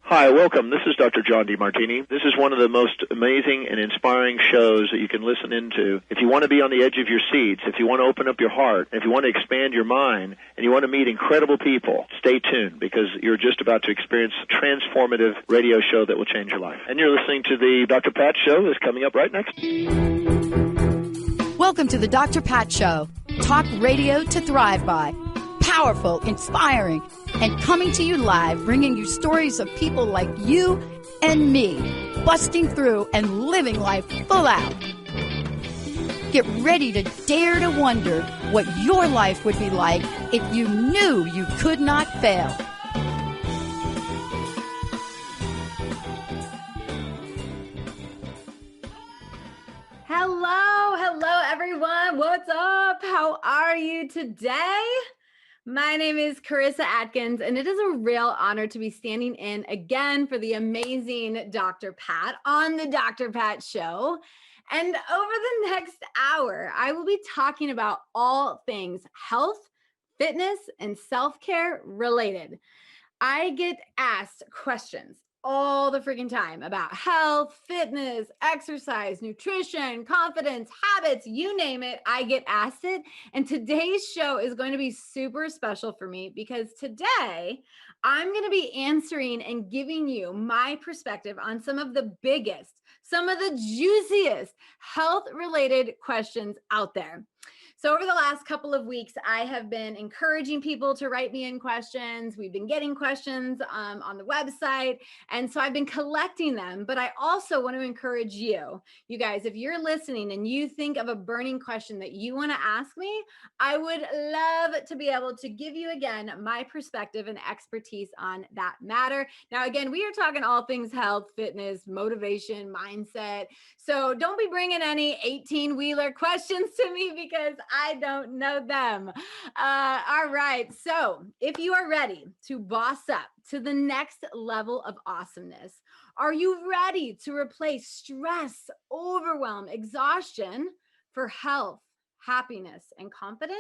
Hi, welcome. This is Dr. John DeMartini. This is one of the most amazing and inspiring shows that you can listen into. If you want to be on the edge of your seats, if you want to open up your heart, if you want to expand your mind, and you want to meet incredible people, stay tuned because you're just about to experience a transformative radio show that will change your life. And you're listening to the Dr. Pat Show that's coming up right next. Welcome to the Dr. Pat Show. Talk radio to thrive by. Powerful, inspiring, and coming to you live, bringing you stories of people like you and me, busting through and living life full out. Get ready to dare to wonder what your life would be like if you knew you could not fail. Hello everyone. What's up? How are you today? My name is Karissa Adkins, and it is a real honor to be standing in again for the amazing Dr. Pat on the Dr. Pat Show. And over the next hour, I will be talking about all things health, fitness, and self-care related. I get asked questions all the freaking time about health, fitness, exercise, nutrition, confidence, habits, you name it, I get asked it. And today's show is going to be super special for me because today I'm going to be answering and giving you my perspective on some of the biggest, some of the juiciest health-related questions out there. So over the last couple of weeks, I have been encouraging people to write me in questions. We've been getting questions on the website. And so I've been collecting them, but I also want to encourage you guys, if you're listening and you think of a burning question that you want to ask me, I would love to be able to give you again, my perspective and expertise on that matter. Now, again, we are talking all things health, fitness, motivation, mindset. So don't be bringing any 18-wheeler questions to me because I don't know them. All right. So if you are ready to boss up to the next level of awesomeness, are you ready to replace stress, overwhelm, exhaustion for health, happiness, and confidence?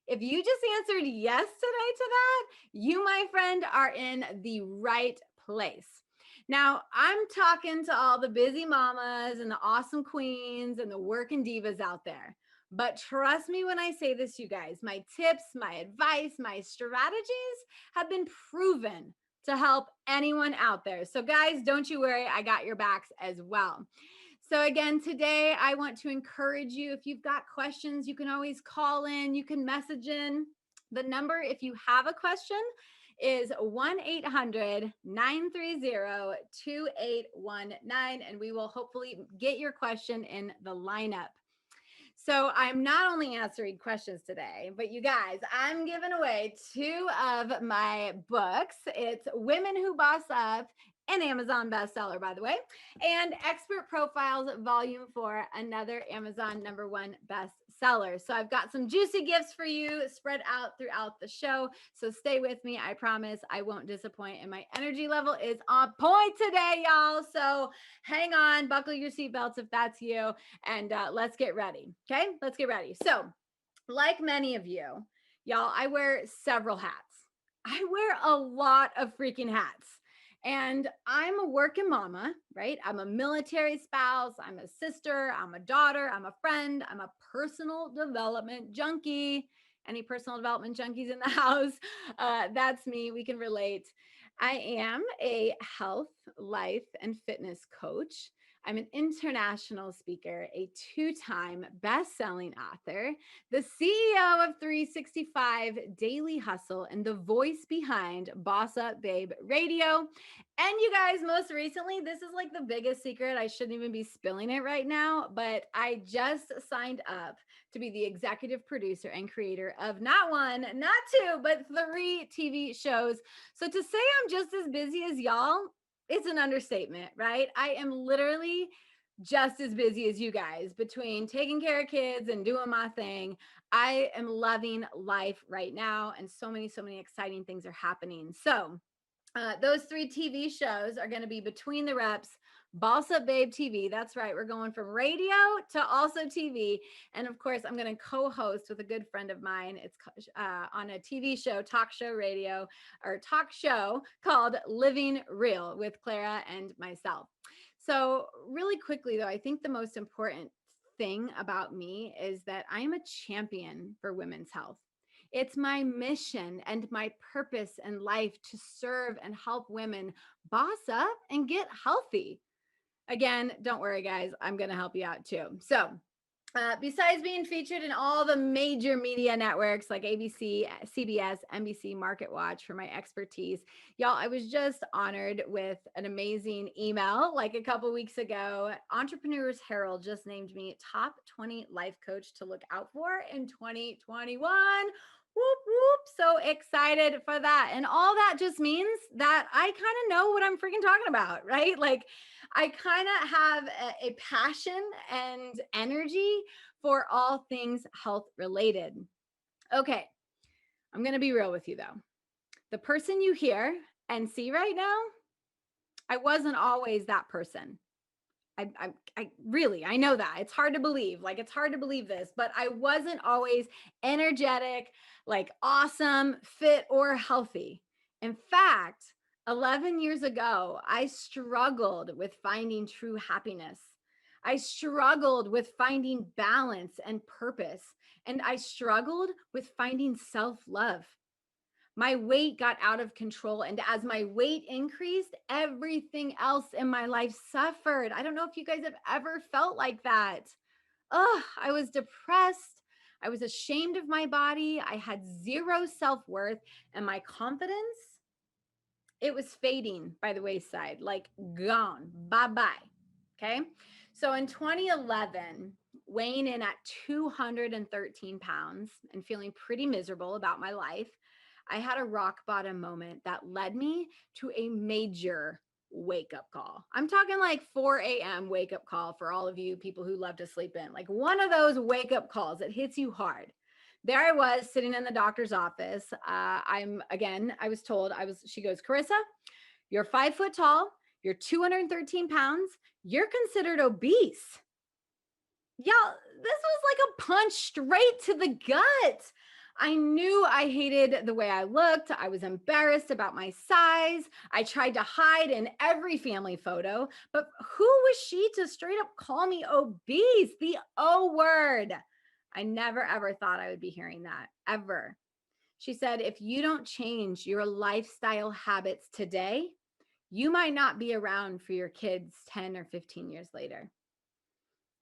If you just answered yes today to that, you, my friend, are in the right place. Now, I'm talking to all the busy mamas and the awesome queens and the working divas out there. But trust me when I say this, you guys, my tips, my advice, my strategies have been proven to help anyone out there. So guys, don't you worry, I got your backs as well. So again, today I want to encourage you, if you've got questions, you can always call in, you can message in. The number, if you have a question, is 1-800-930-2819, and we will hopefully get your question in the lineup. So I'm not only answering questions today, but you guys, I'm giving away 2 of my books. It's Women Who Boss Up, an Amazon bestseller, by the way, and Expert Profiles Volume 4, another Amazon #1 bestseller. So I've got some juicy gifts for you spread out throughout the show. So stay with me. I promise I won't disappoint. And my energy level is on point today, y'all. So hang on, buckle your seatbelts if that's you, and let's get ready. Okay, let's get ready. So like many of you, y'all, I wear several hats. I wear a lot of freaking hats. And I'm a working mama, right? I'm a military spouse. I'm a sister. I'm a daughter. I'm a friend. I'm a personal development junkie. Any personal development junkies in the house? That's me. We can relate. I am a health, life, and fitness coach. I'm an international speaker, a 2-time best-selling author, the CEO of 365 Daily Hustle, and the voice behind Boss Up Babe Radio. And you guys, most recently, this is like the biggest secret. I shouldn't even be spilling it right now, but I just signed up to be the executive producer and creator of not 1, not 2, but 3 TV shows. So to say I'm just as busy as y'all, it's an understatement, right? I am literally just as busy as you guys between taking care of kids and doing my thing. I am loving life right now, and so many exciting things are happening. So those 3 TV shows are going to be Between the Reps, BossUp Babe TV. That's right. We're going from radio to also TV. And of course, I'm going to co-host with a good friend of mine. It's on a TV show, talk show radio, or talk show called Living Real with Clara and myself. So really quickly though, I think the most important thing about me is that I'm a champion for women's health. It's my mission and my purpose in life to serve and help women boss up and get healthy. Again, don't worry, guys. I'm going to help you out too. So, besides being featured in all the major media networks like ABC, CBS, NBC, Market Watch for my expertise, y'all, I was just honored with an amazing email like a couple weeks ago. Entrepreneurs Herald just named me top 20 life coach to look out for in 2021. Whoop, whoop. So excited for that. And all that just means that I kind of know what I'm freaking talking about, right? Like I kind of have a passion and energy for all things health related. Okay. I'm going to be real with you though. The person you hear and see right now, I wasn't always that person. I really, I know that it's hard to believe, like it's hard to believe this, but I wasn't always energetic, like awesome, fit, or healthy. In fact, 11 years ago, I struggled with finding true happiness. I struggled with finding balance and purpose, and I struggled with finding self-love. My weight got out of control. And as my weight increased, everything else in my life suffered. I don't know if you guys have ever felt like that. I was depressed. I was ashamed of my body. I had zero self-worth, and my confidence, it was fading by the wayside, like gone, bye-bye. Okay. So in 2011, weighing in at 213 pounds and feeling pretty miserable about my life, I had a rock bottom moment that led me to a major wake up call. I'm talking like 4 a.m. wake up call for all of you people who love to sleep in, like one of those wake up calls that hits you hard. There I was sitting in the doctor's office. I was told she goes, Karissa, you're 5 foot tall. You're 213 pounds. You're considered obese. Y'all, this was like a punch straight to the gut. I knew I hated the way I looked. I was embarrassed about my size. I tried to hide in every family photo, but who was she to straight up call me obese? The O word. I never ever thought I would be hearing that, ever. She said, if you don't change your lifestyle habits today, you might not be around for your kids 10 or 15 years later.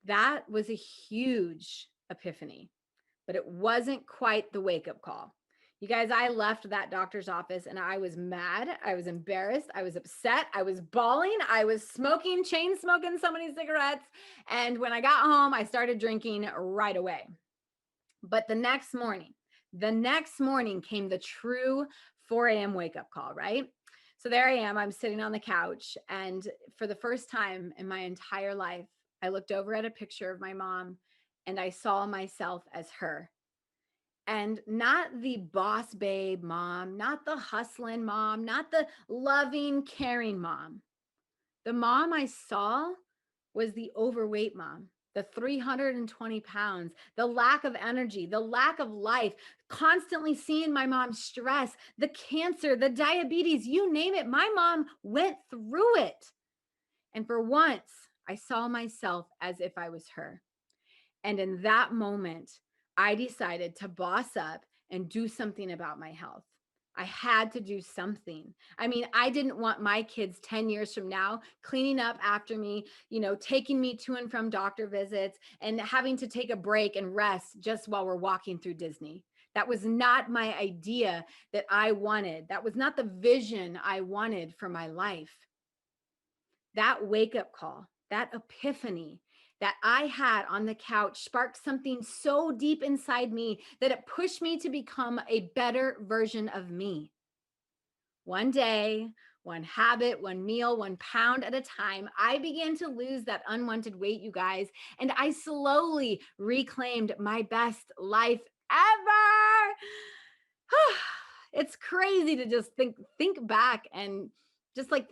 That was a huge epiphany. But it wasn't quite the wake-up call. You guys, I left that doctor's office and I was mad. I was embarrassed. I was upset. I was bawling. I was chain smoking so many cigarettes. And when I got home, I started drinking right away. But the next morning came the true 4 a.m. wake-up call, right? So there I am. I'm sitting on the couch. And for the first time in my entire life, I looked over at a picture of my mom and I saw myself as her. And not the boss babe mom, not the hustling mom, not the loving, caring mom. The mom I saw was the overweight mom, the 320 pounds, the lack of energy, the lack of life, constantly seeing my mom stress, the cancer, the diabetes, you name it. My mom went through it. And for once, I saw myself as if I was her. And in that moment, I decided to boss up and do something about my health. I had to do something. I mean, I didn't want my kids 10 years from now cleaning up after me, taking me to and from doctor visits and having to take a break and rest just while we're walking through Disney. That was not my idea that I wanted. That was not the vision I wanted for my life. That wake-up call, that epiphany that I had on the couch sparked something so deep inside me that it pushed me to become a better version of me. One day, one habit, one meal, 1 pound at a time, I began to lose that unwanted weight, you guys, and I slowly reclaimed my best life ever. It's crazy to just think back and just like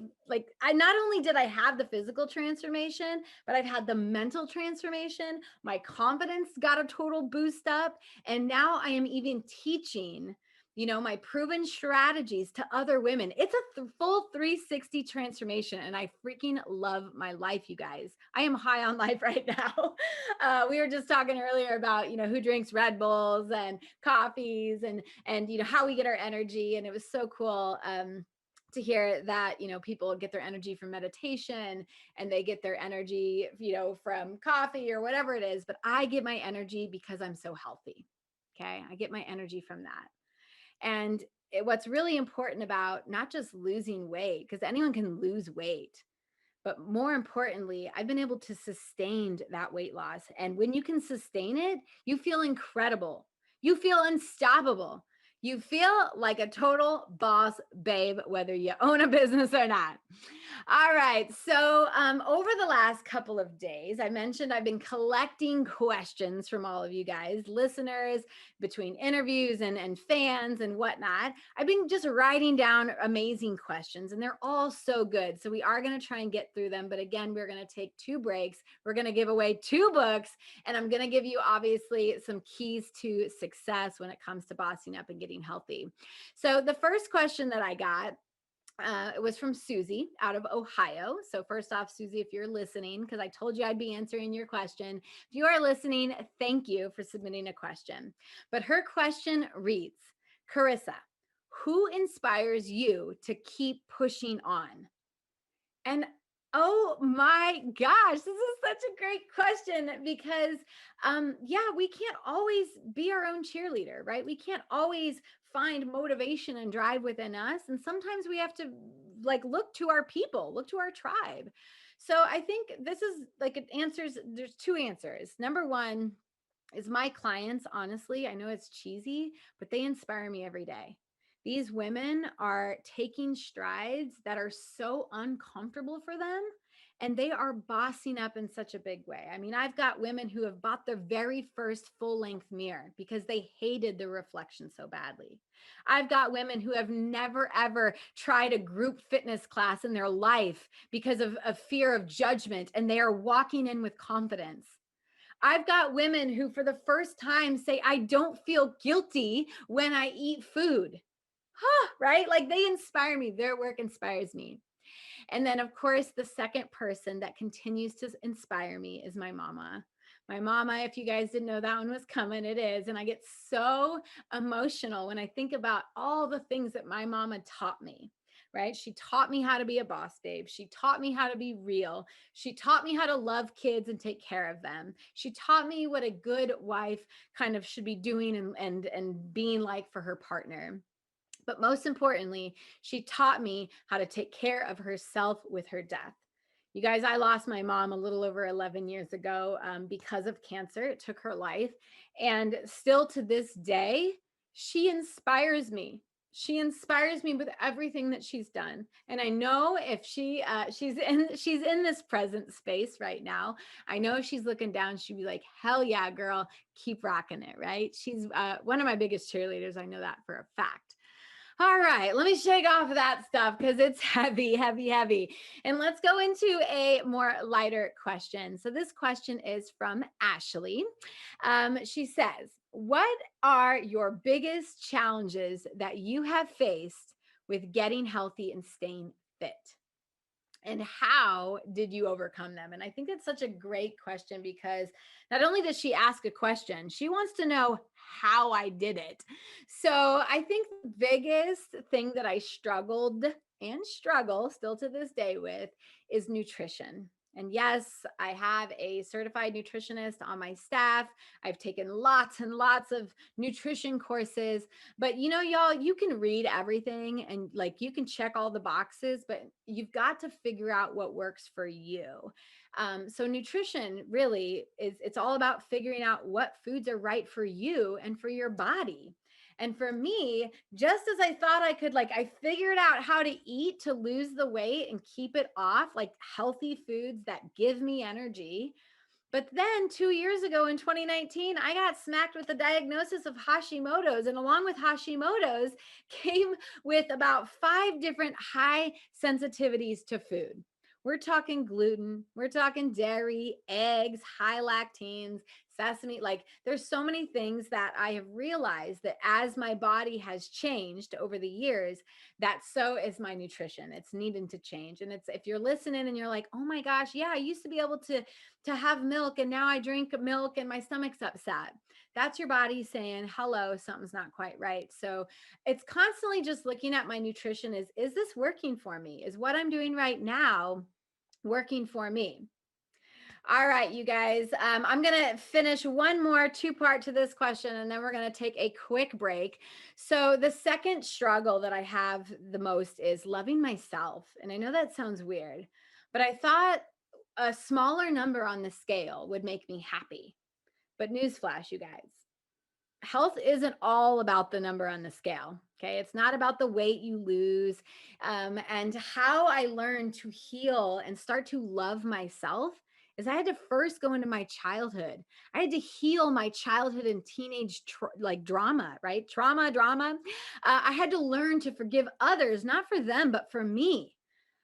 I not only did I have the physical transformation, but I've had the mental transformation. My confidence got a total boost up. And now I am even teaching, my proven strategies to other women. It's a full 360 transformation. And I freaking love my life, you guys. I am high on life right now. We were just talking earlier about, who drinks Red Bulls and coffees and how we get our energy. And it was so cool. To hear that, people get their energy from meditation and they get their energy, from coffee or whatever it is. But I get my energy because I'm so healthy. Okay. I get my energy from that. And what's really important about not just losing weight, because anyone can lose weight, but more importantly, I've been able to sustain that weight loss. And when you can sustain it, you feel incredible. You feel unstoppable. You feel like a total boss babe, whether you own a business or not. All right. So over the last couple of days, I mentioned I've been collecting questions from all of you guys, listeners, between interviews and fans and whatnot. I've been just writing down amazing questions, and they're all so good. So we are going to try and get through them. But again, we're going to take 2 breaks. We're going to give away 2 books, and I'm going to give you obviously some keys to success when it comes to bossing up and getting healthy. So the first question that I got, it was from Susie out of Ohio. So first off, Susie, if you're listening, because I told you I'd be answering your question. If you are listening, thank you for submitting a question. But her question reads, Karissa, who inspires you to keep pushing on? And oh my gosh, this is such a great question because, we can't always be our own cheerleader, right? We can't always find motivation and drive within us. And sometimes we have to look to our people, look to our tribe. So I think this is it answers, there's 2 answers. Number 1 is my clients. Honestly, I know it's cheesy, but they inspire me every day. These women are taking strides that are so uncomfortable for them, and they are bossing up in such a big way. I mean, I've got women who have bought their very first full-length mirror because they hated the reflection so badly. I've got women who have never, ever tried a group fitness class in their life because of fear of judgment, and they are walking in with confidence. I've got women who, for the first time, say, I don't feel guilty when I eat food. Right? They inspire me. Their work inspires me. And then, of course, the second person that continues to inspire me is my mama. My mama, if you guys didn't know that one was coming, it is. And I get so emotional when I think about all the things that my mama taught me. Right? She taught me how to be a boss babe. She taught me how to be real. She taught me how to love kids and take care of them. She taught me what a good wife kind of should be doing and being like for her partner. But most importantly, she taught me how to take care of herself with her death. You guys, I lost my mom a little over 11 years ago because of cancer. It took her life. And still to this day, she inspires me. She inspires me with everything that she's done. And I know if she's in this present space right now, I know if she's looking down, she'd be like, hell yeah, girl, keep rocking it, right? She's one of my biggest cheerleaders. I know that for a fact. All right, let me shake off that stuff because it's heavy, heavy, heavy. And let's go into a more lighter question. So this question is from Ashley. She says, what are your biggest challenges that you have faced with getting healthy and staying fit? And how did you overcome them? And I think that's such a great question because not only does she ask a question, she wants to know how I did it. So I think the biggest thing that I struggled and struggle still to this day with is nutrition. And yes, I have a certified nutritionist on my staff. I've taken lots and lots of nutrition courses, but y'all, you can read everything and you can check all the boxes, but you've got to figure out what works for you. So nutrition really it's all about figuring out what foods are right for you and for your body. And for me, just as I thought I could, I figured out how to eat to lose the weight and keep it off, healthy foods that give me energy. But then 2 years ago in 2019, I got smacked with the diagnosis of Hashimoto's. And along with Hashimoto's came with about 5 different high sensitivities to food. We're talking gluten, we're talking dairy, eggs, high lactanes, sesame. Like there's so many things that I have realized that as my body has changed over the years, that so is my nutrition. It's needing to change. And it's, if you're listening and you're like, oh my gosh, yeah, I used to be able to have milk and now I drink milk and my stomach's upset. That's your body saying, hello, something's not quite right. So it's constantly just looking at my nutrition. Is this working for me? Is what I'm doing right now working for me? All right, you guys, I'm going to finish one more 2-part to this question, and then we're going to take a quick break. So the second struggle that I have the most is loving myself. And I know that sounds weird, but I thought a smaller number on the scale would make me happy. But newsflash, you guys, health isn't all about the number on the scale. Okay. It's not about the weight you lose. And how I learned to heal and start to love myself is I had to first go into my childhood. I had to heal my childhood and teenage drama, right? Drama. I had to learn to forgive others, not for them, but for me.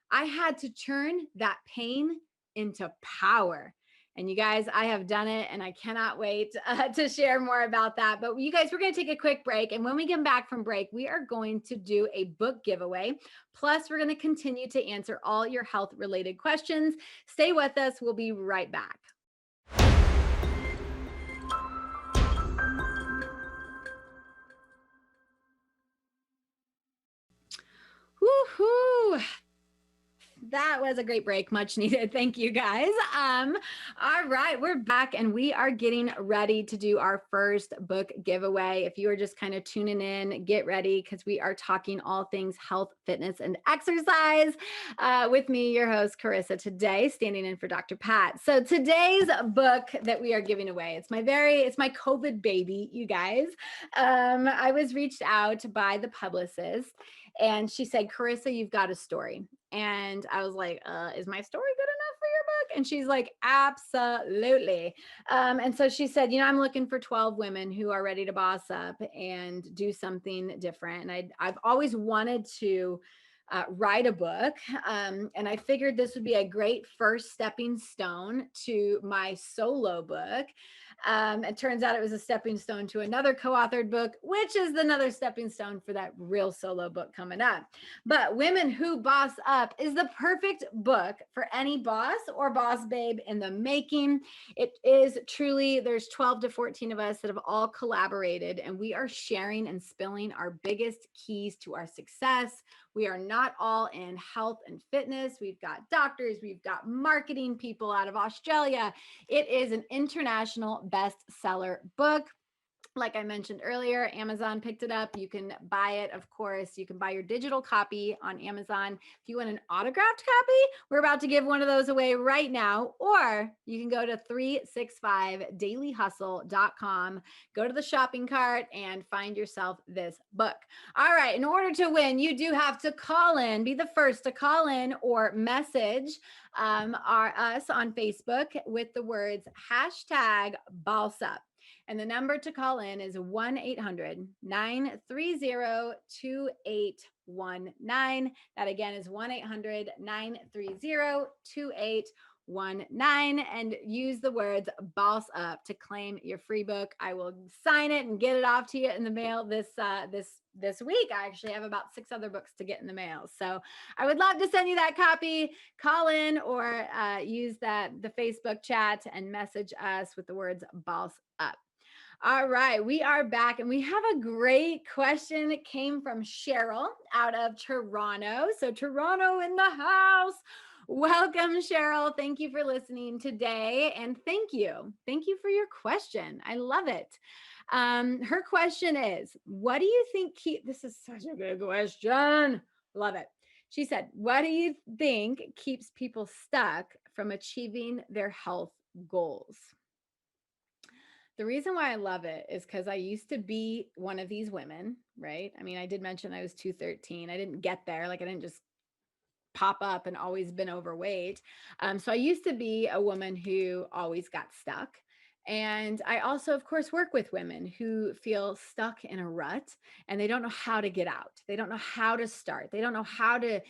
I had to turn that pain into power. And you guys, I have done it and I cannot wait to share more about that. But you guys, we're going to take a quick break. And when we come back from break, we are going to do a book giveaway. Plus, we're going to continue to answer all your health related questions. Stay with us. We'll be right back. Woohoo! That was a great break, much needed. Thank you, guys. All right, we're back and we are getting ready to do our first book giveaway. If you are just kind of tuning in, get ready because we are talking all things health, fitness, and exercise with me, your host, Karissa, today, standing in for Dr. Pat. So today's book that we are giving away, it's my COVID baby, you guys. I was reached out by the publicist and she said, Karissa, you've got a story. And I was like, is my story good enough for your book? And she's like, absolutely. And so she said, I'm looking for 12 women who are ready to boss up and do something different. And I've always wanted to write a book. And I figured this would be a great first stepping stone to my solo book. It turns out it was a stepping stone to another co-authored book, which is another stepping stone for that real solo book coming up. But Women Who Boss Up is the perfect book for any boss or boss babe in the making. It is truly, there's 12 to 14 of us that have all collaborated, and we are sharing and spilling our biggest keys to our success. We are not all in health and fitness. We've got doctors, we've got marketing people out of Australia. It is an international bestseller book. Like I mentioned earlier, Amazon picked it up. You can buy it, of course. You can buy your digital copy on Amazon. If you want an autographed copy, we're about to give one of those away right now. Or you can go to 365dailyhustle.com, go to the shopping cart, and find yourself this book. All right. In order to win, you do have to call in, be the first to call in or message us on Facebook with the words #BossUp. And the number to call in is 1-800-930-2819. That again is 1-800-930-2819. And use the words boss up to claim your free book. I will sign it and get it off to you in the mail this week. I actually have about 6 other books to get in the mail. So I would love to send you that copy. Call in or use the Facebook chat and message us with the words boss up. All right, we are back and we have a great question. It came from Cheryl out of Toronto. So Toronto in the house. Welcome, Cheryl. Thank you for listening today. And thank you. Thank you for your question. I love it. Her question is, what do you think this is such a good question. Love it. She said, what do you think keeps people stuck from achieving their health goals? The reason why I love it is because I used to be one of these women, right? I mean, I did mention I was 213. I didn't get there. Like I didn't just pop up and always been overweight. So I used to be a woman who always got stuck. And I also, of course, work with women who feel stuck in a rut and they don't know how to get out. They don't know how to start. They don't know how to,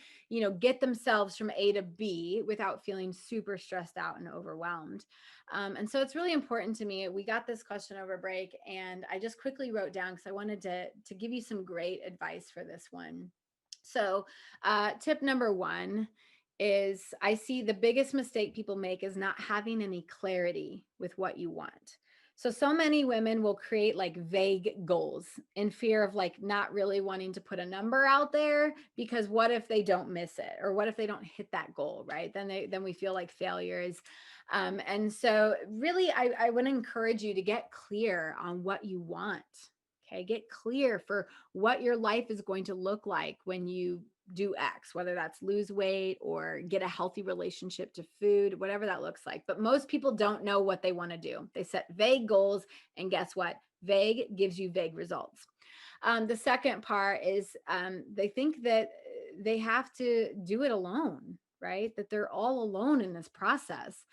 get themselves from A to B without feeling super stressed out and overwhelmed. And so it's really important to me. We got this question over break, and I just quickly wrote down because I wanted to give you some great advice for this one. So, tip number one is I see the biggest mistake people make is not having any clarity with what you want. So many women will create like vague goals in fear of like not really wanting to put a number out there, because what if they don't miss it, or what if they don't hit that goal, right? Then we feel like failures. And so really, I want to encourage you to get clear on what you want. Okay, get clear for what your life is going to look like when you do X, whether that's lose weight or get a healthy relationship to food, whatever that looks like. But most people don't know what they want to do. They set vague goals, and guess what? Vague gives you vague results. The second part is they think that they have to do it alone, right? That they're all alone in this process.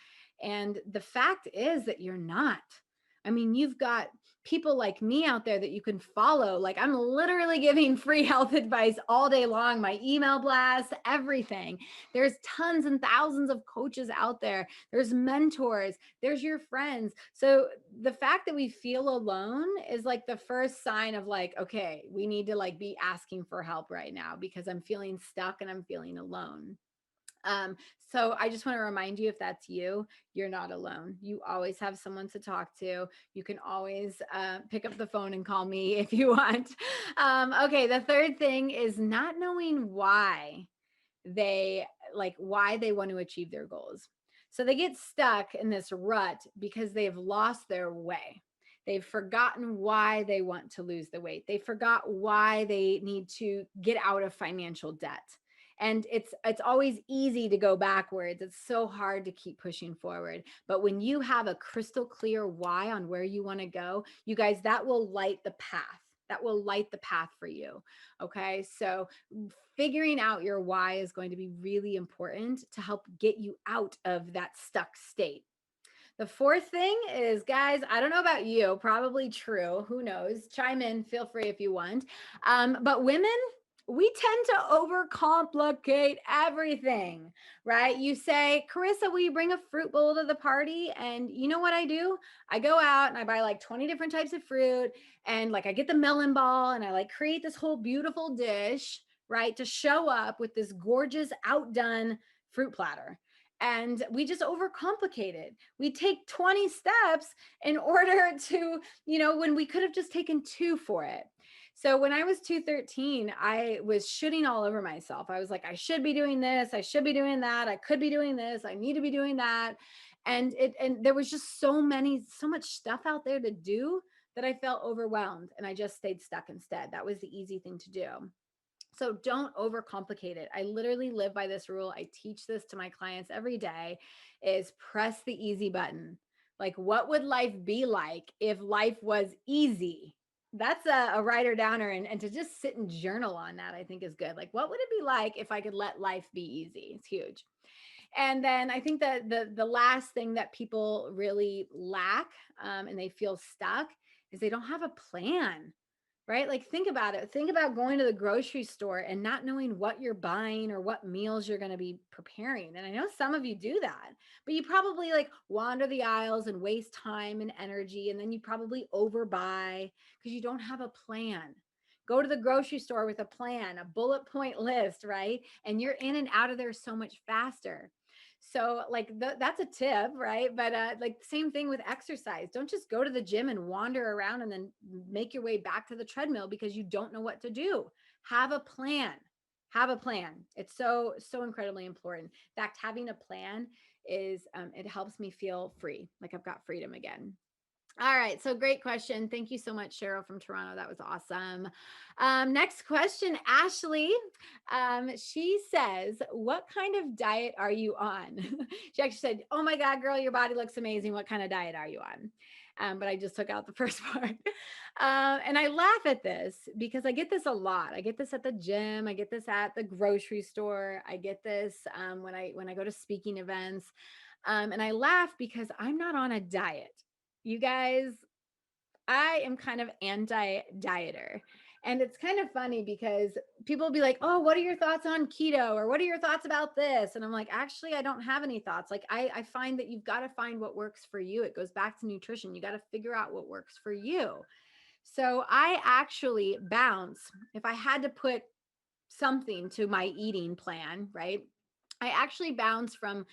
And the fact is that you're not. I mean, you've got people like me out there that you can follow. Like, I'm literally giving free health advice all day long, my email blast, everything. There's tons and thousands of coaches out there. There's mentors, there's your friends. So the fact that we feel alone is like the first sign of like, okay, we need to like be asking for help right now because I'm feeling stuck and I'm feeling alone. So I just want to remind you, if that's you, you're not alone. You always have someone to talk to. You can always pick up the phone and call me if you want. Okay, the third thing is not knowing why they want to achieve their goals. So they get stuck in this rut because they've lost their way. They've forgotten why they want to lose the weight. They forgot why they need to get out of financial debt. And it's always easy to go backwards. It's so hard to keep pushing forward. But when you have a crystal clear why on where you want to go, you guys, that will light the path. That will light the path for you. Okay. So figuring out your why is going to be really important to help get you out of that stuck state. The fourth thing is, guys, I don't know about you, probably true. Who knows? Chime in, feel free if you want. But women, we tend to overcomplicate everything, right? You say, Karissa, will you bring a fruit bowl to the party? And you know what I do? I go out and I buy like 20 different types of fruit, and like I get the melon ball and I like create this whole beautiful dish, right? To show up with this gorgeous outdone fruit platter. And we just overcomplicate it. We take 20 steps in order to, when we could have just taken 2 for it. So when I was 213, I was shitting all over myself. I was like, I should be doing this. I should be doing that. I could be doing this. I need to be doing that. And there was just so much stuff out there to do that I felt overwhelmed, and I just stayed stuck instead. That was the easy thing to do. So don't overcomplicate it. I literally live by this rule. I teach this to my clients every day, is press the easy button. Like, what would life be like if life was easy? That's a writer downer, and to just sit and journal on that, I think is good. Like, what would it be like if I could let life be easy? It's huge. And then I think that the last thing that people really lack, and they feel stuck, is they don't have a plan. Right? Like, think about it. Think about going to the grocery store and not knowing what you're buying or what meals you're going to be preparing. And I know some of you do that, but you probably like wander the aisles and waste time and energy. And then you probably overbuy because you don't have a plan. Go to the grocery store with a plan, a bullet point list, right? And you're in and out of there so much faster. So like that's a tip, right? But like same thing with exercise. Don't just go to the gym and wander around and then make your way back to the treadmill because you don't know what to do. Have a plan. Have a plan. It's so incredibly important. In fact, having a plan is it helps me feel free, like I've got freedom again. All right. So great question. Thank you so much, Cheryl from Toronto. That was awesome. Next question, Ashley. She says, what kind of diet are you on? She actually said, oh my God, girl, your body looks amazing. What kind of diet are you on? But I just took out the first part. And I laugh at this because I get this a lot. I get this at the gym. I get this at the grocery store. I get this when I go to speaking events. And I laugh because I'm not on a diet. You guys, I am kind of anti-dieter. And it's kind of funny because people will be like, oh, what are your thoughts on keto? Or what are your thoughts about this? And I'm like, actually, I don't have any thoughts. Like I find that you've got to find what works for you. It goes back to nutrition. You got to figure out what works for you. So I actually bounce. If I had to put something to my eating plan, right? I actually bounce from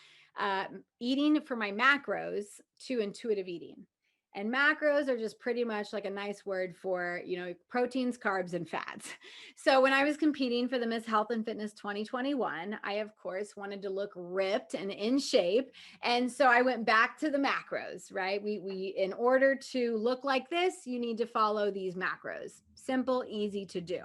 eating for my macros to intuitive eating. And macros are just pretty much like a nice word for, proteins, carbs, and fats. So when I was competing for the Miss Health and Fitness 2021, I, of course, wanted to look ripped and in shape. And so I went back to the macros, right? We in order to look like this, you need to follow these macros. Simple, easy to do.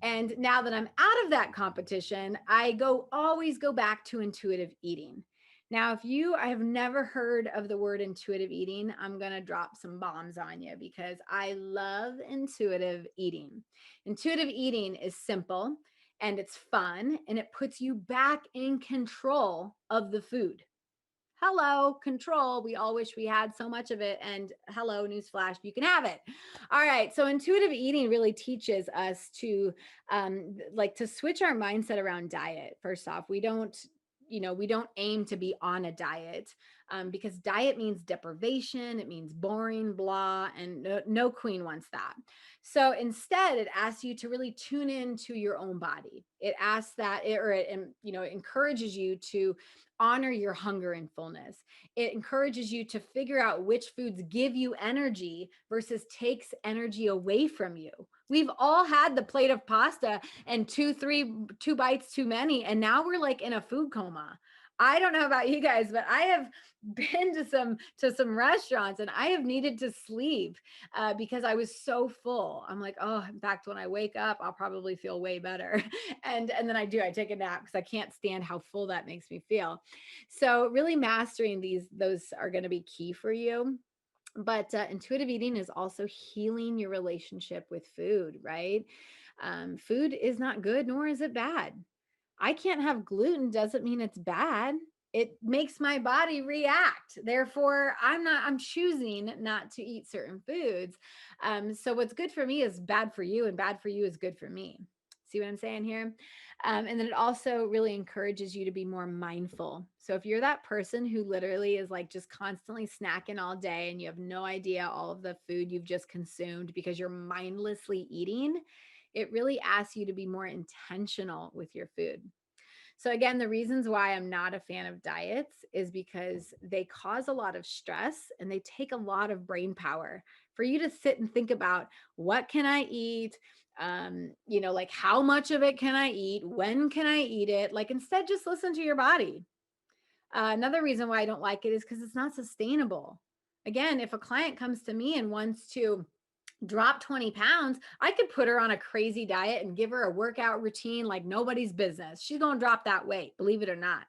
And now that I'm out of that competition, I always go back to intuitive eating. Now, I have never heard of the word intuitive eating, I'm going to drop some bombs on you because I love intuitive eating. Intuitive eating is simple and it's fun and it puts you back in control of the food. Hello, control. We all wish we had so much of it. And hello, newsflash, you can have it. All right. So intuitive eating really teaches us to to switch our mindset around diet. First off, we don't aim to be on a diet because diet means deprivation. It means boring, blah, and no queen wants that. So instead, it asks you to really tune into your own body. It asks that, it encourages you to honor your hunger and fullness. It encourages you to figure out which foods give you energy versus takes energy away from you. We've all had the plate of pasta and two bites too many, and now we're like in a food coma. I don't know about you guys, but I have been to some restaurants and I have needed to sleep because I was so full. I'm like, oh, in fact, when I wake up, I'll probably feel way better. And then I take a nap because I can't stand how full that makes me feel. So really mastering those are going to be key for you. But intuitive eating is also healing your relationship with food, right? Food is not good, nor is it bad. I can't have gluten doesn't mean it's bad. It makes my body react. Therefore, I'm choosing not to eat certain foods. So what's good for me is bad for you, and bad for you is good for me. See what I'm saying here? And then it also really encourages you to be more mindful. So if you're that person who literally is like just constantly snacking all day and you have no idea all of the food you've just consumed because you're mindlessly eating, it really asks you to be more intentional with your food. So again, the reasons why I'm not a fan of diets is because they cause a lot of stress and they take a lot of brain power for you to sit and think about what can I eat? Like how much of it can I eat? When can I eat it? Like instead, just listen to your body. Another reason why I don't like it is because it's not sustainable. Again, if a client comes to me and wants to drop 20 pounds, I could put her on a crazy diet and give her a workout routine like nobody's business. She's going to drop that weight, believe it or not.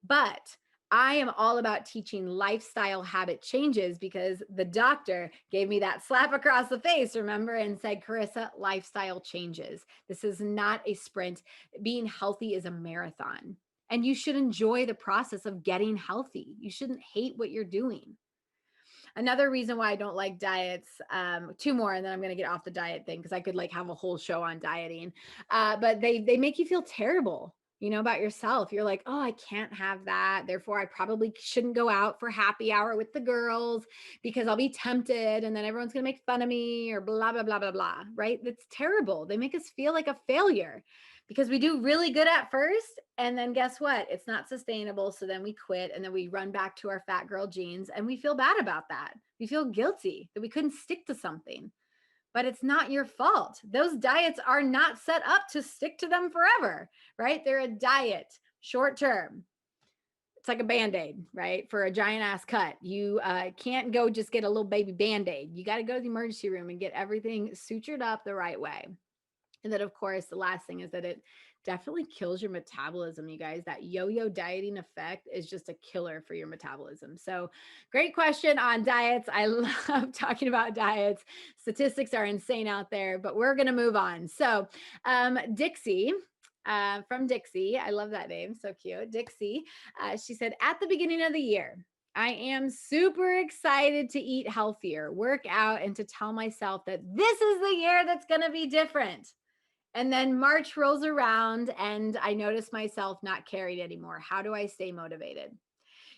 But I am all about teaching lifestyle habit changes because the doctor gave me that slap across the face, remember, and said, Karissa, lifestyle changes. This is not a sprint. Being healthy is a marathon. And you should enjoy the process of getting healthy. You shouldn't hate what you're doing. Another reason why I don't like diets, two more, and then I'm going to get off the diet thing because I could like have a whole show on dieting. But they make you feel terrible, about yourself. You're like, oh, I can't have that. Therefore, I probably shouldn't go out for happy hour with the girls because I'll be tempted and then everyone's going to make fun of me or blah, blah, blah, blah, blah, right? That's terrible. They make us feel like a failure because we do really good at first. And then guess what? It's not sustainable. So then we quit and then we run back to our fat girl jeans and we feel bad about that. We feel guilty that we couldn't stick to something, but it's not your fault. Those diets are not set up to stick to them forever, right? They're a diet, short term. It's like a Band-Aid, right? For a giant ass cut. You can't go just get a little baby Band-Aid. You got to go to the emergency room and get everything sutured up the right way. And then, of course, the last thing is that it definitely kills your metabolism, you guys. That yo-yo dieting effect is just a killer for your metabolism. So great question on diets. I love talking about diets. Statistics are insane out there, but we're going to move on. So Dixie, from Dixie, I love that name. So cute. Dixie, she said, at the beginning of the year, I am super excited to eat healthier, work out, and to tell myself that this is the year that's going to be different. And then March rolls around and I notice myself not carried anymore. How do I stay motivated?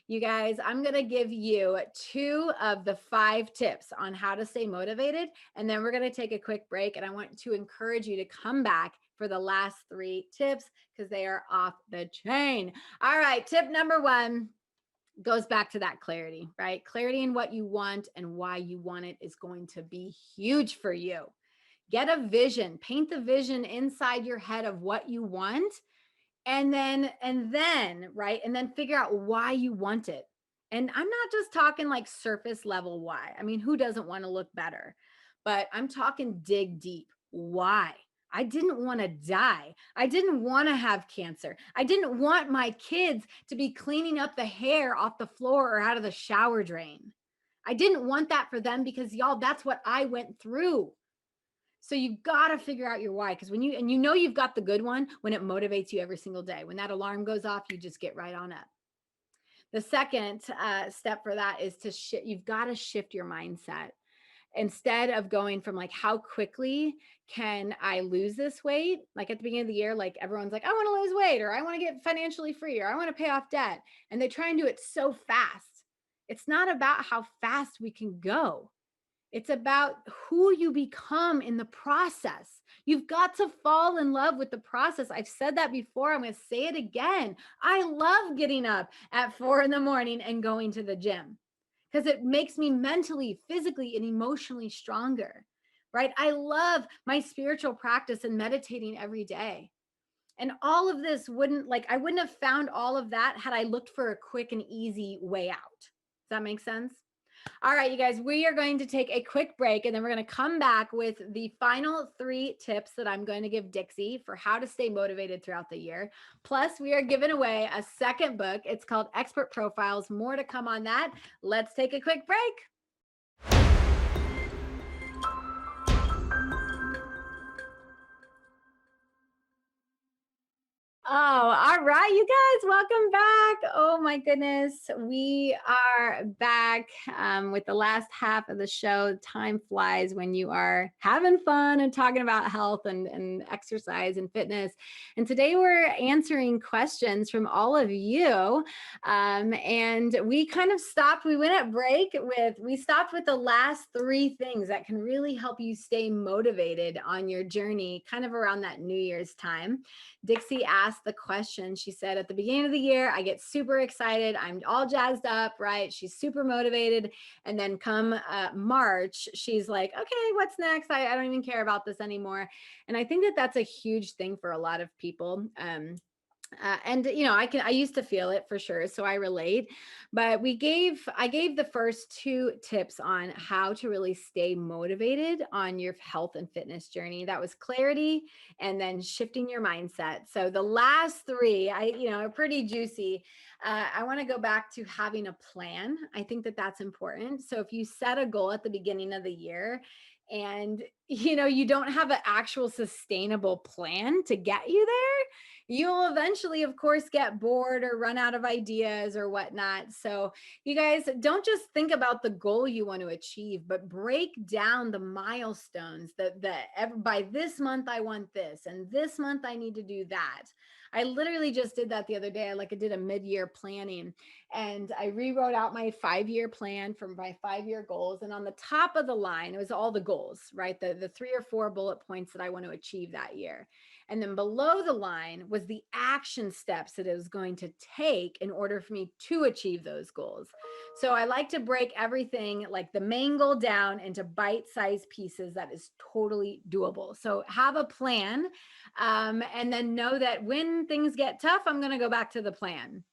You guys, I'm going to give you 2 of the 5 tips on how to stay motivated. And then we're going to take a quick break. And I want to encourage you to come back for the last 3 tips because they are off the chain. All right. Tip number 1 goes back to that clarity, right? Clarity in what you want and why you want it is going to be huge for you. Get a vision, paint the vision inside your head of what you want. And then, right. And then figure out why you want it. And I'm not just talking like surface level why. I mean, who doesn't want to look better? But I'm talking dig deep. Why? I didn't want to die. I didn't want to have cancer. I didn't want my kids to be cleaning up the hair off the floor or out of the shower drain. I didn't want that for them because y'all, that's what I went through. So you've got to figure out your why, because when you've got the good one when it motivates you every single day. When that alarm goes off, you just get right on up. The second step for that is you've got to shift your mindset. Instead of going from like, how quickly can I lose this weight? Like at the beginning of the year, like everyone's like, I want to lose weight, or I want to get financially free, or I want to pay off debt. And they try and do it so fast. It's not about how fast we can go. It's about who you become in the process. You've got to fall in love with the process. I've said that before. I'm going to say it again. I love getting up at 4 a.m. and going to the gym because it makes me mentally, physically, and emotionally stronger, right? I love my spiritual practice and meditating every day. And all of this I wouldn't have found all of that had I looked for a quick and easy way out. Does that make sense? All right, you guys, we are going to take a quick break and then we're going to come back with the final 3 tips that I'm going to give Dixie for how to stay motivated throughout the year. Plus, we are giving away a second book. It's called Expert Profiles. More to come on that. Let's take a quick break. Oh, all right, you guys, welcome back. Oh my goodness, we are back with the last half of the show. Time flies when you are having fun and talking about health and exercise and fitness. And today we're answering questions from all of you. And we kind of stopped. We went at break we stopped with the last 3 things that can really help you stay motivated on your journey, kind of around that New Year's time. Dixie asked the question. She said, at the beginning of the year, I get super excited. I'm all jazzed up, right? She's super motivated. And then come March, she's like, okay, what's next? I don't even care about this anymore. And I think that that's a huge thing for a lot of people. And I used to feel it for sure, so I relate. But I gave the first 2 tips on how to really stay motivated on your health and fitness journey. That was clarity and then shifting your mindset. So the last 3, are pretty juicy. I want to go back to having a plan. I think that that's important. So if you set a goal at the beginning of the year and you don't have an actual sustainable plan to get you there, you'll eventually, of course, get bored or run out of ideas or whatnot. So you guys, don't just think about the goal you want to achieve, but break down the milestones that by this month, I want this, and this month I need to do that. I literally just did that the other day. I did a mid-year planning and I rewrote out my 5-year plan from my 5-year goals. And on the top of the line, it was all the goals, right? The 3 or 4 bullet points that I want to achieve that year. And then below the line was the action steps that it was going to take in order for me to achieve those goals. So I like to break everything, like the main goal, down into bite-sized pieces that is totally doable. So have a plan, and then know that when things get tough, I'm going to go back to the plan.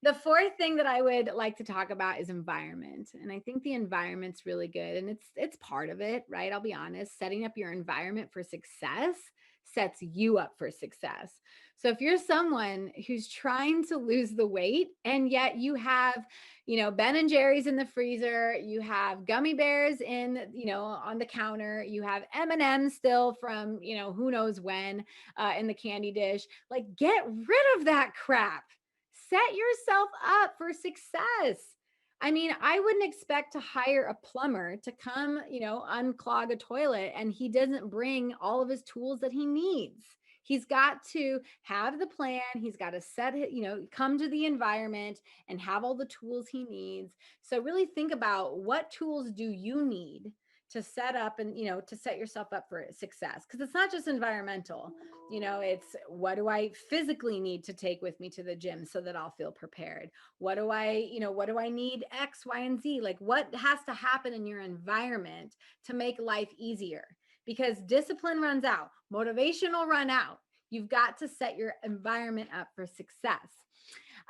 The fourth thing that I would like to talk about is environment. And I think the environment's really good. And it's part of it, right? I'll be honest. Setting up your environment for success sets you up for success. So if you're someone who's trying to lose the weight and yet you have, Ben and Jerry's in the freezer, you have gummy bears on the counter, you have M&Ms still from, who knows when in the candy dish, like get rid of that crap. Set yourself up for success. I mean, I wouldn't expect to hire a plumber to come, unclog a toilet and he doesn't bring all of his tools that he needs. He's got to have the plan. He's got to come to the environment and have all the tools he needs. So really think about what tools do you need to set up and, to set yourself up for success. Because it's not just environmental, it's what do I physically need to take with me to the gym so that I'll feel prepared? What do I need X, Y, and Z? Like what has to happen in your environment to make life easier? Because discipline runs out, motivation will run out. You've got to set your environment up for success.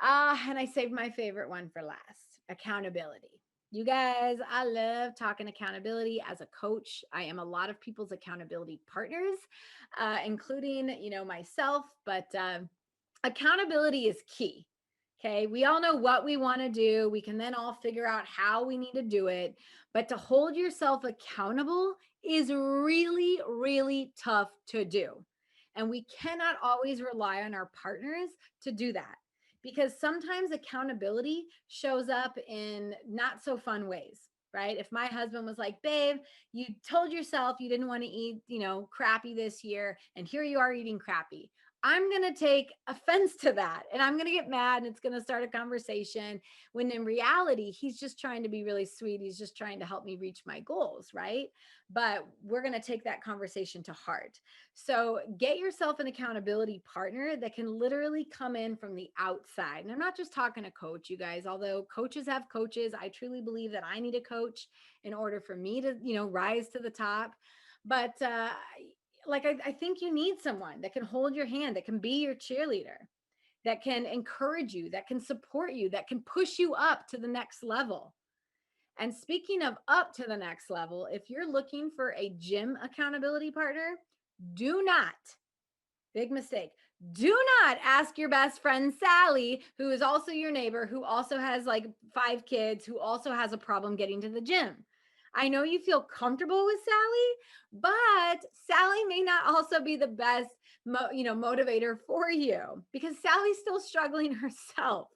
And I saved my favorite one for last, accountability. You guys, I love talking accountability as a coach. I am a lot of people's accountability partners, including, myself, but accountability is key. Okay. We all know what we want to do. We can then all figure out how we need to do it. But to hold yourself accountable is really, really tough to do. And we cannot always rely on our partners to do that, because sometimes accountability shows up in not so fun ways, right? If my husband was like, babe, you told yourself you didn't want to eat, crappy this year, and here you are eating crappy. I'm going to take offense to that and I'm going to get mad and it's going to start a conversation when in reality, he's just trying to be really sweet. He's just trying to help me reach my goals, right? But we're going to take that conversation to heart. So get yourself an accountability partner that can literally come in from the outside. And I'm not just talking a coach, you guys, although coaches have coaches. I truly believe that I need a coach in order for me to, rise to the top. But, I think you need someone that can hold your hand, that can be your cheerleader, that can encourage you, that can support you, that can push you up to the next level. And speaking of up to the next level, if you're looking for a gym accountability partner, do not, big mistake, do not ask your best friend, Sally, who is also your neighbor, who also has like 5 kids, who also has a problem getting to the gym. I know you feel comfortable with Sally, but Sally may not also be the best, motivator for you, because Sally's still struggling herself.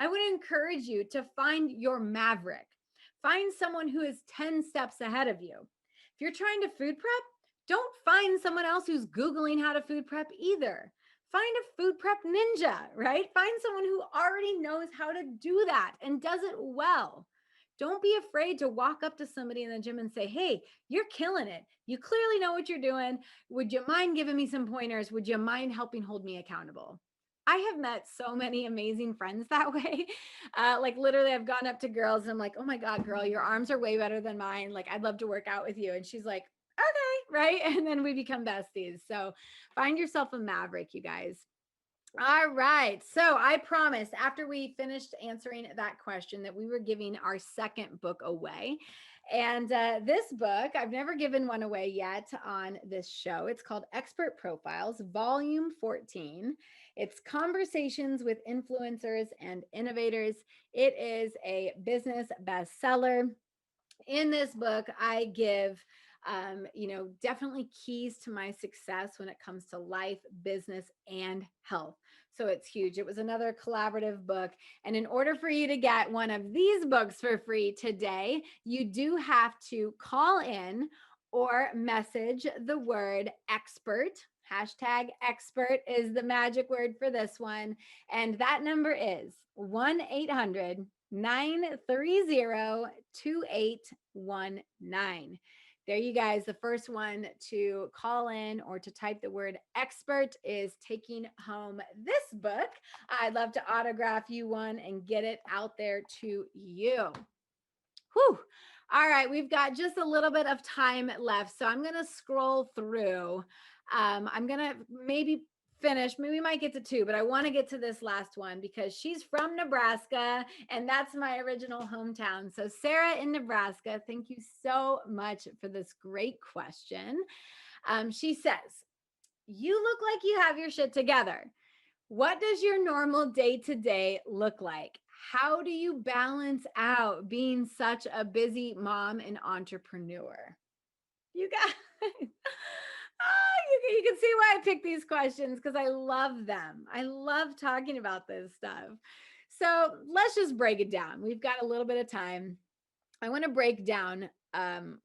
I would encourage you to find your maverick. Find someone who is 10 steps ahead of you. If you're trying to food prep, don't find someone else who's Googling how to food prep either. Find a food prep ninja, right? Find someone who already knows how to do that and does it well. Don't be afraid to walk up to somebody in the gym and say, hey, you're killing it. You clearly know what you're doing. Would you mind giving me some pointers? Would you mind helping hold me accountable? I have met so many amazing friends that way. Literally I've gone up to girls and I'm like, oh my God, girl, your arms are way better than mine. Like, I'd love to work out with you. And she's like, okay, right? And then we become besties. So find yourself a maverick, you guys. All right. So I promised after we finished answering that question that we were giving our second book away. And this book, I've never given one away yet on this show. It's called Expert Profiles, Volume 14. It's Conversations with Influencers and Innovators. It is a business bestseller. In this book, I give definitely keys to my success when it comes to life, business, and health. So it's huge. It was another collaborative book. And in order for you to get one of these books for free today, you do have to call in or message the word expert. Hashtag expert is the magic word for this one. And that number is 1-800-930-2819. There you guys. The first one to call in or to type the word expert is taking home this book. I'd love to autograph you one and get it out there to you. Whew. All right. We've got just a little bit of time left. So I'm going to scroll through. I'm going to maybe finish. Maybe we might get to 2, but I want to get to this last one because she's from Nebraska and that's my original hometown. So Sarah in Nebraska, thank you so much for this great question. She says, you look like you have your shit together. What does your normal day-to-day look like? How do you balance out being such a busy mom and entrepreneur? You guys, you can see why I picked these questions because I love them. I love talking about this stuff. So let's just break it down. We've got a little bit of time. I want to break down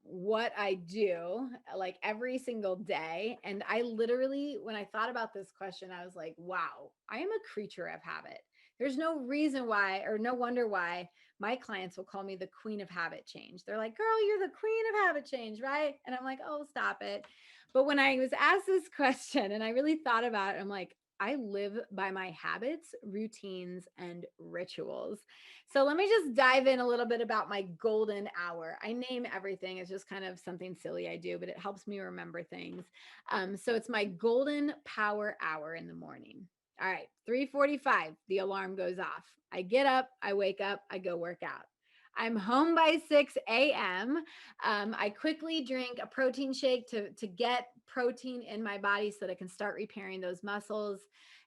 what I do like every single day. And I literally, when I thought about this question, I was like, wow, I am a creature of habit. There's no reason why, or no wonder why my clients will call me the queen of habit change. They're like, girl, you're the queen of habit change, right? And I'm like, oh, stop it. But when I was asked this question and I really thought about it, I'm like, I live by my habits, routines, and rituals. So let me just dive in a little bit about my golden hour. I name everything. It's just kind of something silly I do, but it helps me remember things. So it's my golden power hour in the morning. All right, 3:45, the alarm goes off. I get up, I wake up, I go work out. I'm home by 6 a.m. I quickly drink a protein shake to get protein in my body so that I can start repairing those muscles.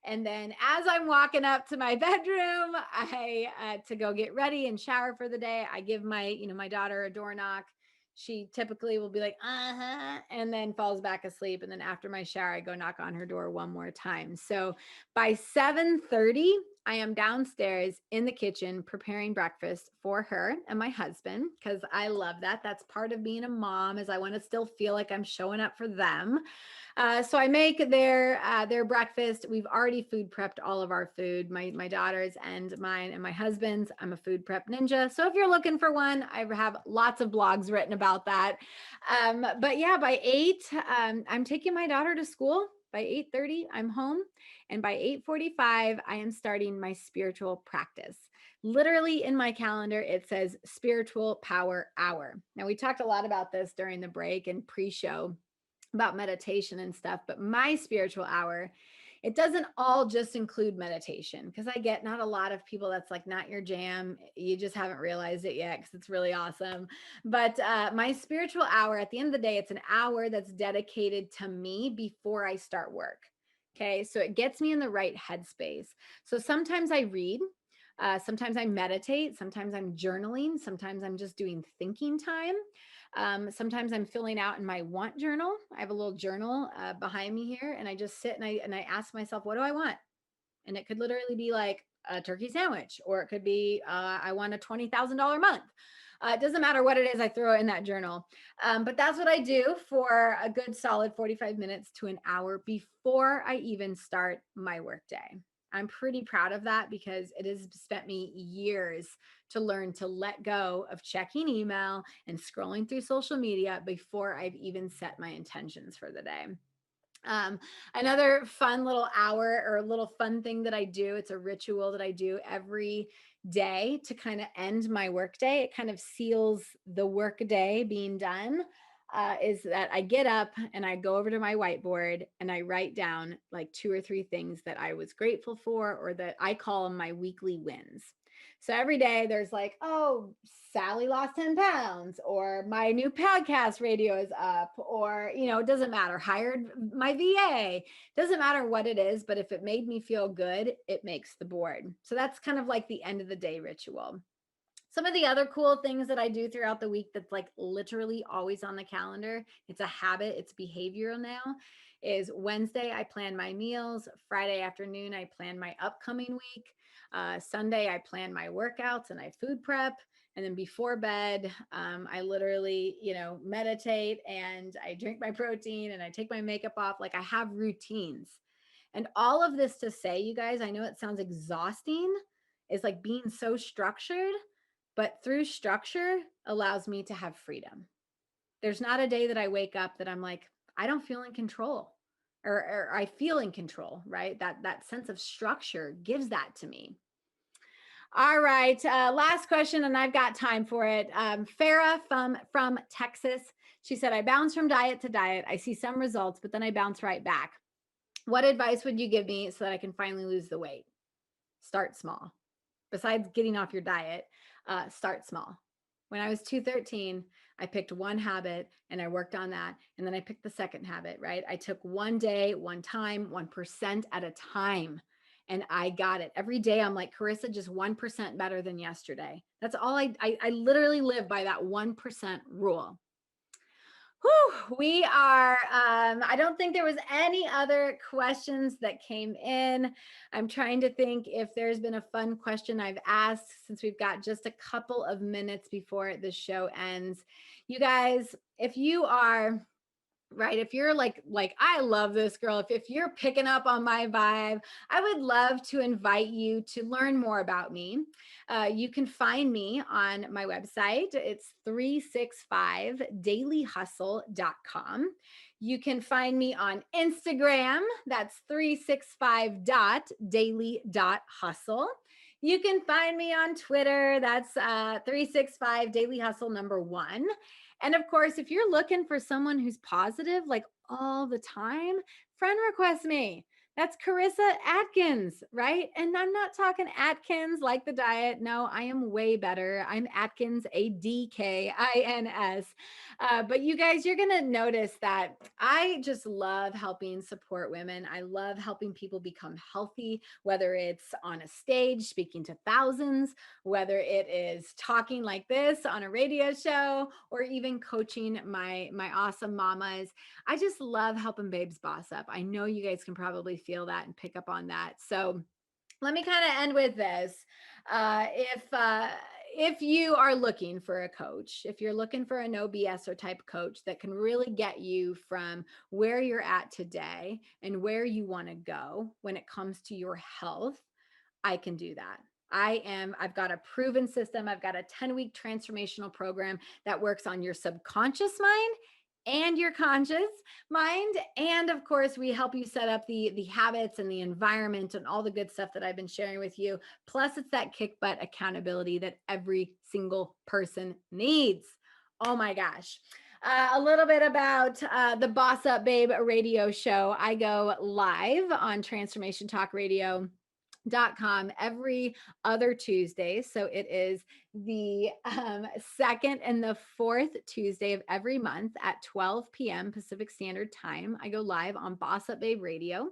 And then as I'm walking up to my bedroom, to go get ready and shower for the day, I give my daughter a door knock. She typically will be like, and then falls back asleep. And then after my shower, I go knock on her door one more time. So by 7:30, I am downstairs in the kitchen preparing breakfast for her and my husband because I love that. That's part of being a mom is I want to still feel like I'm showing up for them. So I make their breakfast. We've already food prepped all of our food, my daughter's and mine and my husband's. I'm a food prep ninja. So if you're looking for one, I have lots of blogs written about that. But yeah, by 8, I'm taking my daughter to school. By 8:30, I'm home. And by 8:45, I am starting my spiritual practice. Literally in my calendar, it says spiritual power hour. Now, we talked a lot about this during the break and pre-show about meditation and stuff, but my spiritual hour, it doesn't all just include meditation because I get not a lot of people that's like not your jam. You just haven't realized it yet because it's really awesome. But my spiritual hour, at the end of the day, it's an hour that's dedicated to me before I start work. Okay, so it gets me in the right headspace. So sometimes I read, sometimes I meditate, sometimes I'm journaling, sometimes I'm just doing thinking time. Sometimes I'm filling out in my want journal. I have a little journal behind me here, and I just sit and I ask myself, what do I want? And it could literally be like a turkey sandwich, or it could be I want a $20,000 month. It doesn't matter what it is, I throw it in that journal. But that's what I do for a good solid 45 minutes to an hour before I even start my workday. I'm pretty proud of that because it has spent me years to learn to let go of checking email and scrolling through social media before I've even set my intentions for the day. Another fun little hour or a little fun thing that I do, it's a ritual that I do every day to kind of end my workday. It kind of seals the workday being done. Is that I get up and I go over to my whiteboard and I write down like 2 or 3 things that I was grateful for or that I call them my weekly wins. So every day there's like, oh, Sally lost 10 pounds, or my new podcast radio is up, or, it doesn't matter, hired my VA, doesn't matter what it is, but if it made me feel good, it makes the board. So that's kind of like the end of the day ritual. Some of the other cool things that I do throughout the week that's like literally always on the calendar, it's a habit, it's behavioral now, is Wednesday, I plan my meals. Friday afternoon, I plan my upcoming week. Sunday, I plan my workouts and I food prep. And then before bed, I literally, meditate and I drink my protein and I take my makeup off. Like I have routines. And all of this to say, you guys, I know it sounds exhausting. It's like being so structured, but through structure allows me to have freedom. There's not a day that I wake up that I'm like, I don't feel in control or I feel in control, right? That sense of structure gives that to me. All right. Last question, and I've got time for it. Farah from Texas. She said, I bounce from diet to diet. I see some results, but then I bounce right back. what advice would you give me so that I can finally lose the weight? Start small. Besides getting off your diet, start small. When I was 213, I picked one habit and I worked on that. And then I picked the second habit, right? I took one day, one time, 1% at a time. And I got it. Every day I'm like, Karissa, just 1% better than yesterday. That's all I literally live by that 1% rule. Whew, we are, I don't think there was any other questions that came in. I'm trying to think if there's been a fun question I've asked since we've got just a couple of minutes before the show ends. You guys, if you are right, if you're like I love this girl, if you're picking up on my vibe, I would love to invite you to learn more about me. You can find me on my website. It's 365dailyhustle.com. You can find me on Instagram. That's 365.daily.hustle. You can find me on Twitter. That's 365dailyhustle1. And of course, if you're looking for someone who's positive, like all the time, friend request me. That's Karissa Adkins, right? And I'm not talking Atkins like the diet. No, I am way better. I'm Atkins, Adkins. But you guys, you're going to notice that I just love helping support women. I love helping people become healthy, whether it's on a stage speaking to thousands, whether it is talking like this on a radio show, or even coaching my awesome mamas. I just love helping babes boss up. I know you guys can probably feel that and pick up on that. So let me kind of end with this. If you are looking for a coach, if you're looking for a no BS type coach that can really get you from where you're at today and where you want to go when it comes to your health, I can do that. I've got a proven system. I've got a 10-week transformational program that works on your subconscious mind and your conscious mind. And of course, we help you set up the habits and the environment and all the good stuff that I've been sharing with you. Plus, it's that kick butt accountability that every single person needs. Oh my gosh. A little bit about the Boss Up Babe radio show. I go live on Transformation Talk Radio.com every other Tuesday. So it is the second and the fourth Tuesday of every month at 12 p.m. Pacific Standard Time. I go live on Boss Up Babe Radio.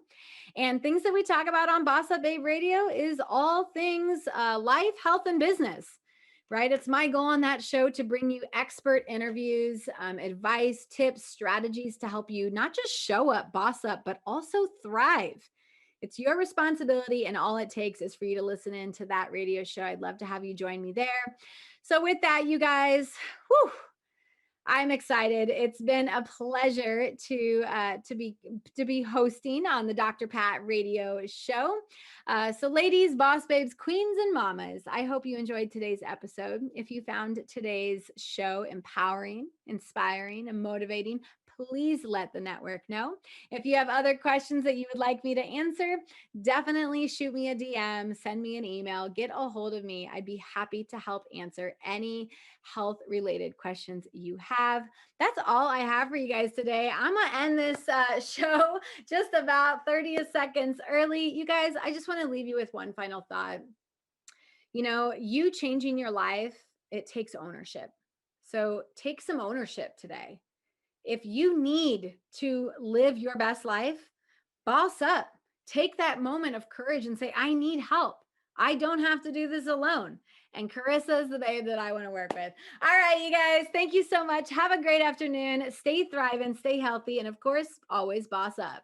And things that we talk about on Boss Up Babe Radio is all things life, health, and business. Right? It's my goal on that show to bring you expert interviews, advice, tips, strategies to help you not just show up, boss up, but also thrive. It's your responsibility, and all it takes is for you to listen in to that radio show. I'd love to have you join me there. So with that, you guys, I'm excited. It's been a pleasure to be hosting on the Dr. Pat radio show. So ladies, boss babes, queens, and mamas, I hope you enjoyed today's episode. If you found today's show empowering, inspiring, and motivating, please let the network know. If you have other questions that you would like me to answer, definitely shoot me a DM, send me an email, get a hold of me. I'd be happy to help answer any health related questions you have. That's all I have for you guys today. I'm going to end this show just about 30 seconds early. You guys, I just want to leave you with one final thought. You know, you changing your life, it takes ownership. So take some ownership today. If you need to live your best life, boss up. Take that moment of courage and say, I need help. I don't have to do this alone. And Karissa is the babe that I want to work with. All right, you guys, thank you so much. Have a great afternoon. Stay thriving, stay healthy, and of course, always boss up.